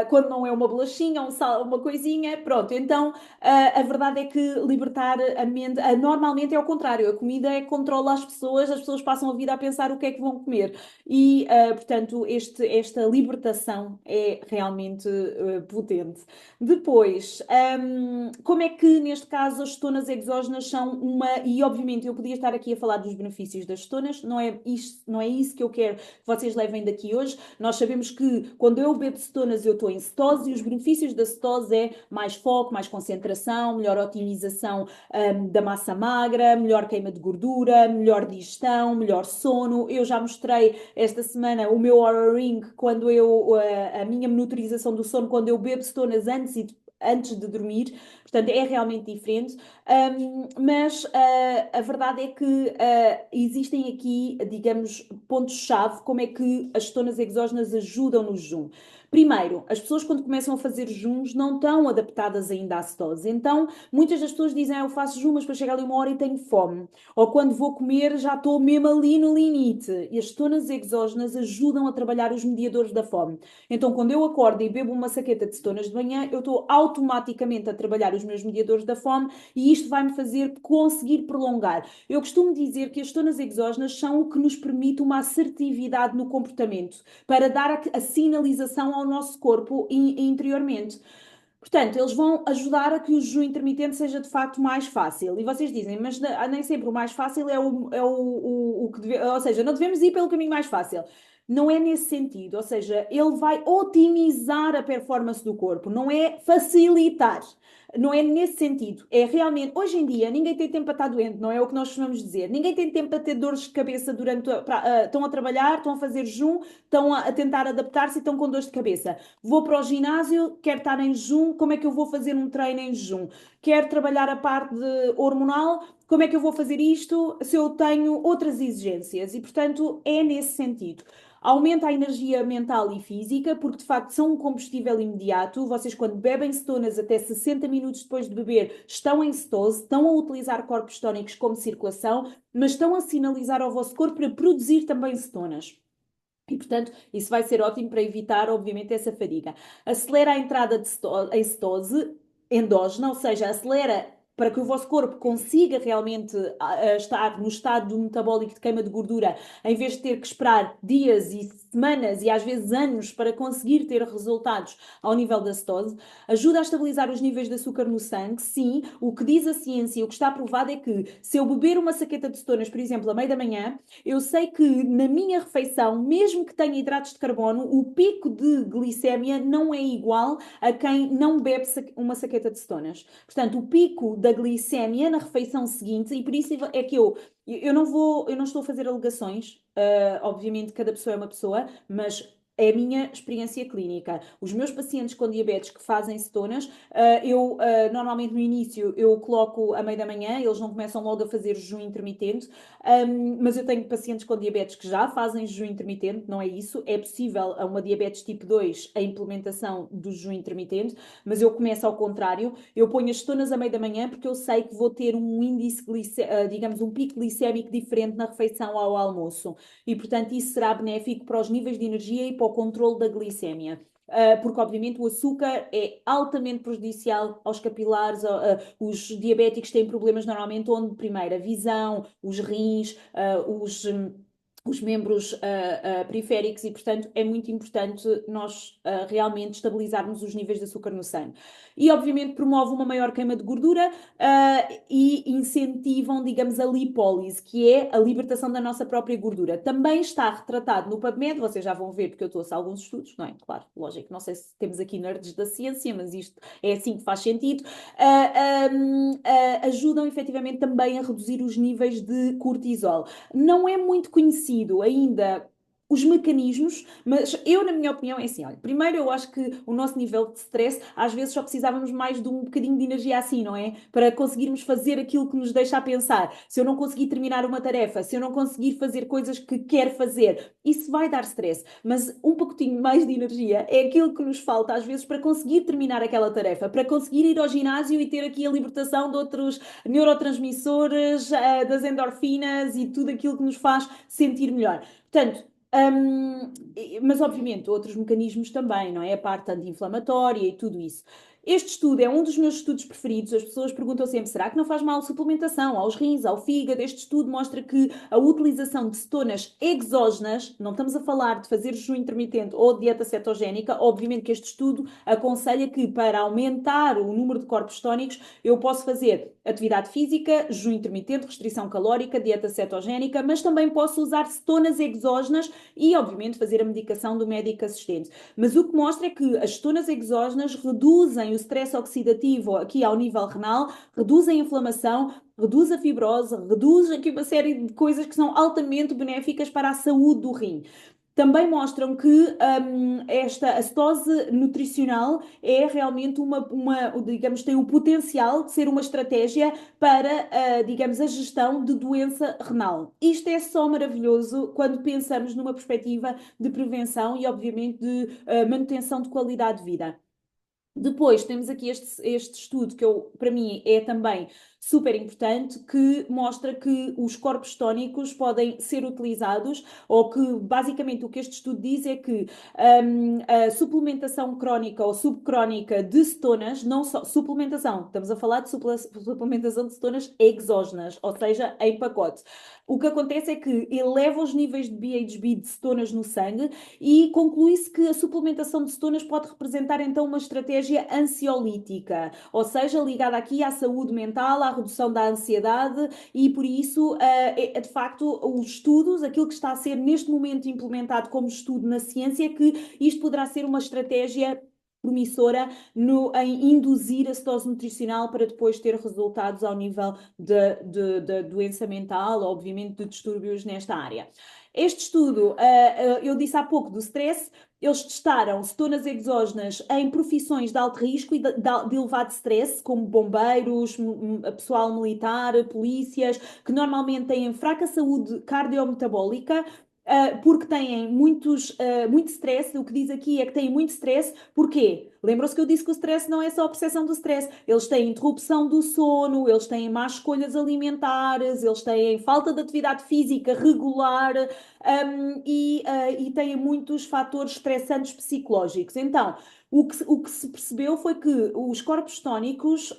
quando não é uma bolachinha, uma coisinha. Pronto, então a verdade é que libertar a mente, normalmente é ao contrário, a comida é que controla as pessoas passam a vida a pensar o que é que vão comer. E, portanto, esta libertação é realmente potente. Depois, como é que neste caso as cetonas exógenas são e obviamente eu podia estar aqui a falar dos benefícios das cetonas, não é isso que eu quero que vocês levem daqui hoje. Nós sabemos que quando eu bebo cetonas eu estou em cetose e os benefícios da cetose é mais foco, mais concentração, melhor otimização da massa magra, melhor queima de gordura, melhor digestão, melhor sono. Eu já mostrei esta semana o meu Oura Ring, a minha monitorização do sono, quando eu bebo cetonas antes de dormir, portanto é realmente diferente, mas a verdade é que existem aqui, digamos, pontos-chave, como é que as cetonas exógenas ajudam no jejum. Primeiro, as pessoas quando começam a fazer jejuns não estão adaptadas ainda à cetose, então muitas das pessoas dizem, eu faço jejum, mas depois chega ali uma hora e tenho fome, ou quando vou comer já estou mesmo ali no limite, e as cetonas exógenas ajudam a trabalhar os mediadores da fome. Então, quando eu acordo e bebo uma saqueta de cetonas de manhã, eu estou automaticamente a trabalhar os meus mediadores da fome e isto vai-me fazer conseguir prolongar. Eu costumo dizer que as cetonas exógenas são o que nos permite uma assertividade no comportamento, para dar a sinalização ao nosso corpo interiormente. Portanto, eles vão ajudar a que o jejum intermitente seja de facto mais fácil. E vocês dizem, mas nem sempre o mais fácil o que ou seja, não devemos ir pelo caminho mais fácil. Não é nesse sentido, ou seja, ele vai otimizar a performance do corpo, não é facilitar. não é nesse sentido. É realmente, hoje em dia, ninguém tem tempo para estar doente, não é o que nós costumamos dizer. Ninguém tem tempo para ter dores de cabeça durante. Estão a trabalhar, estão a fazer jejum, estão a tentar adaptar-se e estão com dores de cabeça. Vou para o ginásio, quero estar em jejum, como é que eu vou fazer um treino em jejum? Quero trabalhar a parte hormonal, como é que eu vou fazer isto se eu tenho outras exigências? E, portanto, é nesse sentido. Aumenta a energia mental e física, porque de facto são um combustível imediato. Vocês, quando bebem cetonas até 60 minutos depois de beber, estão em cetose, estão a utilizar corpos tónicos como circulação, mas estão a sinalizar ao vosso corpo para produzir também cetonas. E, portanto, isso vai ser ótimo para evitar, obviamente, essa fadiga. Acelera a entrada em cetose endógena, ou seja, acelera para que o vosso corpo consiga realmente estar no estado metabólico de queima de gordura, em vez de ter que esperar dias e semanas e às vezes anos para conseguir ter resultados ao nível da cetose. Ajuda a estabilizar os níveis de açúcar no sangue. Sim, o que diz a ciência, o que está provado é que se eu beber uma saqueta de cetonas, por exemplo, a meio da manhã, eu sei que na minha refeição, mesmo que tenha hidratos de carbono, o pico de glicémia não é igual a quem não bebe uma saqueta de cetonas. Portanto, o pico da glicémia na refeição seguinte, e por isso é que eu não estou a fazer alegações, obviamente cada pessoa é uma pessoa, mas é a minha experiência clínica. Os meus pacientes com diabetes que fazem cetonas, normalmente no início eu coloco a meio da manhã, eles não começam logo a fazer jejum intermitente, mas eu tenho pacientes com diabetes que já fazem jejum intermitente, não é isso, é possível a uma diabetes tipo 2 a implementação do jejum intermitente, mas eu começo ao contrário, eu ponho as cetonas a meio da manhã porque eu sei que vou ter um índice, digamos, um pico glicémico diferente na refeição ao almoço e, portanto, isso será benéfico para os níveis de energia e para o controle da glicémia. Porque, obviamente, o açúcar é altamente prejudicial aos capilares. Os diabéticos têm problemas normalmente onde, primeiro, a visão, os rins, os membros periféricos e, portanto, é muito importante nós realmente estabilizarmos os níveis de açúcar no sangue. E, obviamente, promove uma maior queima de gordura e incentivam, digamos, a lipólise, que é a libertação da nossa própria gordura. Também está retratado no PubMed, vocês já vão ver, porque eu trouxe alguns estudos, não é? Claro, lógico, não sei se temos aqui nerds da ciência, mas isto é assim que faz sentido. Ajudam efetivamente também a reduzir os níveis de cortisol. Não é muito conhecido ainda os mecanismos, mas eu, na minha opinião, é assim, olha, primeiro eu acho que o nosso nível de stress, às vezes só precisávamos mais de um bocadinho de energia assim, não é? Para conseguirmos fazer aquilo que nos deixa a pensar. Se eu não conseguir terminar uma tarefa, se eu não conseguir fazer coisas que quero fazer, isso vai dar stress, mas um pouquinho mais de energia é aquilo que nos falta às vezes para conseguir terminar aquela tarefa, para conseguir ir ao ginásio e ter aqui a libertação de outros neurotransmissores, das endorfinas e tudo aquilo que nos faz sentir melhor. Portanto, mas obviamente outros mecanismos também, não é? A parte anti-inflamatória e tudo isso. Este estudo é um dos meus estudos preferidos. As pessoas perguntam sempre: será que não faz mal suplementação aos rins, ao fígado? Este estudo mostra que a utilização de cetonas exógenas, não estamos a falar de fazer jejum intermitente ou dieta cetogénica, obviamente que este estudo aconselha que para aumentar o número de corpos tónicos eu posso fazer atividade física, jejum intermitente, restrição calórica, dieta cetogénica, mas também posso usar cetonas exógenas e, obviamente, fazer a medicação do médico assistente. Mas o que mostra é que as cetonas exógenas reduzem o stress oxidativo aqui ao nível renal, reduzem a inflamação, reduz a fibrose, reduz aqui uma série de coisas que são altamente benéficas para a saúde do rim. Também mostram que esta acetose nutricional é realmente digamos, tem o potencial de ser uma estratégia para, digamos, a gestão de doença renal. Isto é só maravilhoso quando pensamos numa perspectiva de prevenção e, obviamente, de manutenção de qualidade de vida. Depois temos aqui este estudo que para mim é também super importante, que mostra que os corpos tónicos podem ser utilizados, ou que basicamente o que este estudo diz é que a suplementação crónica ou subcrónica de cetonas, não só suplementação, estamos a falar de suplementação de cetonas exógenas, ou seja, em pacote. O que acontece é que eleva os níveis de BHB de cetonas no sangue e conclui-se que a suplementação de cetonas pode representar então uma estratégia ansiolítica, ou seja, ligada aqui à saúde mental, à redução da ansiedade e por isso, de facto, os estudos, aquilo que está a ser neste momento implementado como estudo na ciência, é que isto poderá ser uma estratégia promissora em induzir a cetose nutricional para depois ter resultados ao nível de doença mental, obviamente de distúrbios nesta área. Este estudo, eu disse há pouco do stress, eles testaram cetonas exógenas em profissões de alto risco e de elevado stress, como bombeiros, pessoal militar, polícias, que normalmente têm fraca saúde cardiometabólica, porque têm muito stress. O que diz aqui é que têm muito stress. Porquê? Lembram-se que eu disse que o stress não é só a percepção do stress. Eles têm interrupção do sono, eles têm más escolhas alimentares, eles têm falta de atividade física regular, e têm muitos fatores estressantes psicológicos. Então, o que se percebeu foi que os corpos tónicos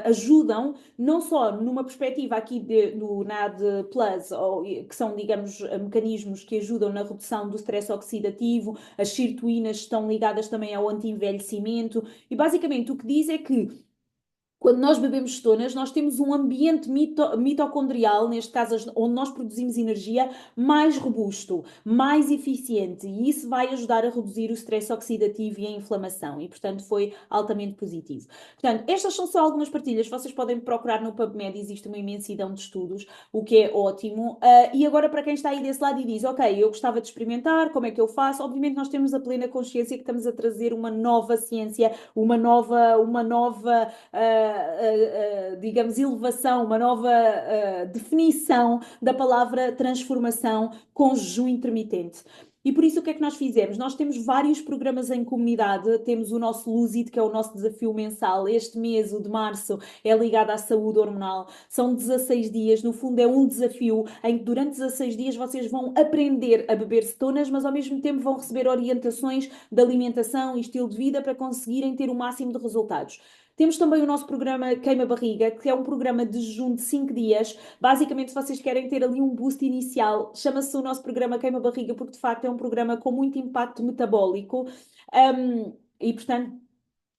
ajudam, não só numa perspectiva aqui do NAD+, que são, digamos, mecanismos que ajudam na redução do stress oxidativo, as sirtuínas estão ligadas também ao anti-envelhecimento, e basicamente o que diz é que quando nós bebemos cetonas, nós temos um ambiente mitocondrial, neste caso, onde nós produzimos energia, mais robusto, mais eficiente, e isso vai ajudar a reduzir o stress oxidativo e a inflamação, e portanto foi altamente positivo. Portanto, estas são só algumas partilhas, vocês podem procurar no PubMed, existe uma imensidão de estudos, o que é ótimo. E agora para quem está aí desse lado e diz, ok, eu gostava de experimentar, como é que eu faço? Obviamente nós temos a plena consciência que estamos a trazer uma nova ciência, uma nova digamos, elevação, uma nova definição da palavra transformação com jejum intermitente. E por isso o que é que nós fizemos? Nós temos vários programas em comunidade, temos o nosso Lose It, que é o nosso desafio mensal. Este mês, o de março, é ligado à saúde hormonal. São 16 dias, no fundo é um desafio em que durante 16 dias vocês vão aprender a beber cetonas, mas ao mesmo tempo vão receber orientações de alimentação e estilo de vida para conseguirem ter o máximo de resultados. Temos também o nosso programa Queima Barriga, que é um programa de jejum de 5 dias. Basicamente, se vocês querem ter ali um boost inicial, chama-se o nosso programa Queima Barriga, porque de facto é um programa com muito impacto metabólico. E portanto,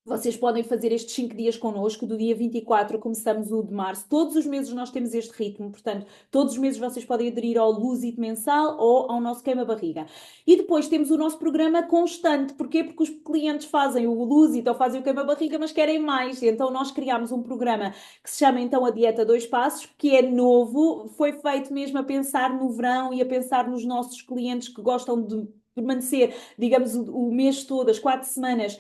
vocês podem fazer estes 5 dias connosco, do dia 24 começamos o de março. Todos os meses nós temos este ritmo, portanto, todos os meses vocês podem aderir ao Lose It mensal ou ao nosso queima-barriga. E depois temos o nosso programa constante. Porquê? Porque os clientes fazem o Lose It ou fazem o queima-barriga, mas querem mais. Então nós criámos um programa que se chama então a Dieta Dois Passos, que é novo, foi feito mesmo a pensar no verão e a pensar nos nossos clientes que gostam de permanecer, digamos, o mês todo, as 4 semanas,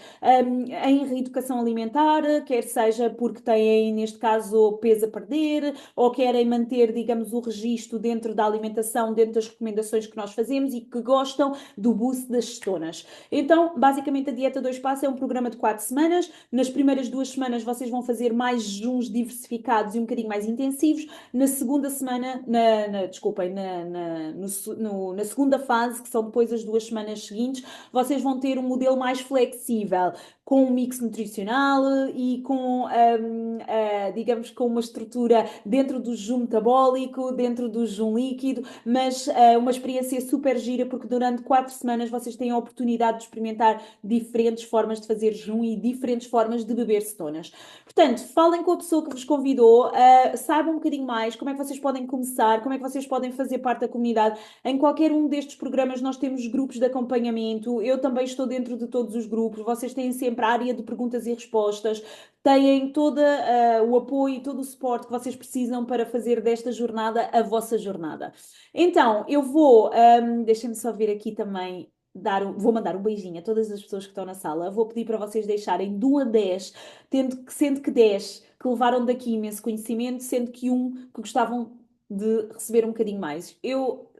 em reeducação alimentar, quer seja porque têm, neste caso, peso a perder, ou querem manter, digamos, o registro dentro da alimentação, dentro das recomendações que nós fazemos e que gostam do boost das cetonas. Então, basicamente, a Dieta Dois Passos é um programa de 4 semanas. Nas primeiras 2 semanas vocês vão fazer mais jejuns diversificados e um bocadinho mais intensivos. Na segunda semana, desculpem, na segunda fase, que são depois as 2 semanas seguintes, vocês vão ter um modelo mais flexível, com um mix nutricional e com, digamos, com uma estrutura dentro do jejum metabólico, dentro do jejum líquido, mas uma experiência super gira, porque durante 4 semanas vocês têm a oportunidade de experimentar diferentes formas de fazer jejum e diferentes formas de beber cetonas. Portanto, falem com a pessoa que vos convidou, saibam um bocadinho mais como é que vocês podem começar, como é que vocês podem fazer parte da comunidade. Em qualquer um destes programas nós temos grupos de acompanhamento, eu também estou dentro de todos os grupos, vocês têm sempre a área de perguntas e respostas, têm todo o apoio e todo o suporte que vocês precisam para fazer desta jornada a vossa jornada. Então, eu vou, deixem-me só ver aqui também, vou mandar um beijinho a todas as pessoas que estão na sala, vou pedir para vocês deixarem de 1 a 10, sendo que 10 que levaram daqui imenso conhecimento, sendo que um que gostavam de receber um bocadinho mais. Eu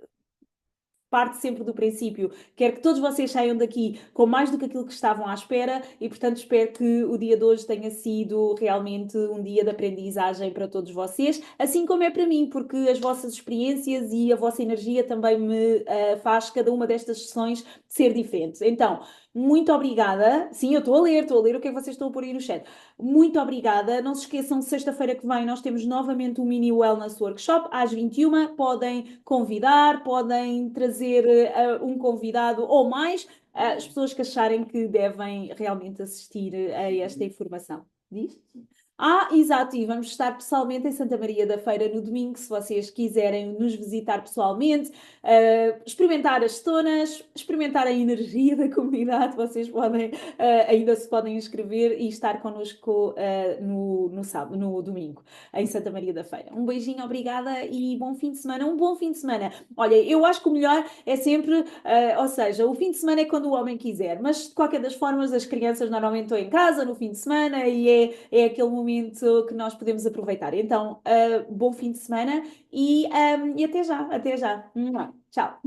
parte sempre do princípio, quero que todos vocês saiam daqui com mais do que aquilo que estavam à espera e, portanto, espero que o dia de hoje tenha sido realmente um dia de aprendizagem para todos vocês, assim como é para mim, porque as vossas experiências e a vossa energia também me faz cada uma destas sessões ser diferente. Então, muito obrigada. Sim, eu estou a ler o que é que vocês estão a pôr aí no chat. Muito obrigada. Não se esqueçam, sexta-feira que vem nós temos novamente um mini wellness workshop às 21h. Podem convidar, podem trazer um convidado ou mais, as pessoas que acharem que devem realmente assistir a esta informação. Diz? Ah, exato, e vamos estar pessoalmente em Santa Maria da Feira no domingo, se vocês quiserem nos visitar pessoalmente, experimentar as zonas, experimentar a energia da comunidade, vocês podem, ainda se podem inscrever e estar connosco, no sábado, no domingo, em Santa Maria da Feira. Um beijinho, obrigada e bom fim de semana, um bom fim de semana. Olha, eu acho que o melhor é sempre, ou seja, o fim de semana é quando o homem quiser, mas de qualquer das formas, as crianças normalmente estão em casa no fim de semana e é aquele momento que nós podemos aproveitar. Então, bom fim de semana e até já, até já. Tchau.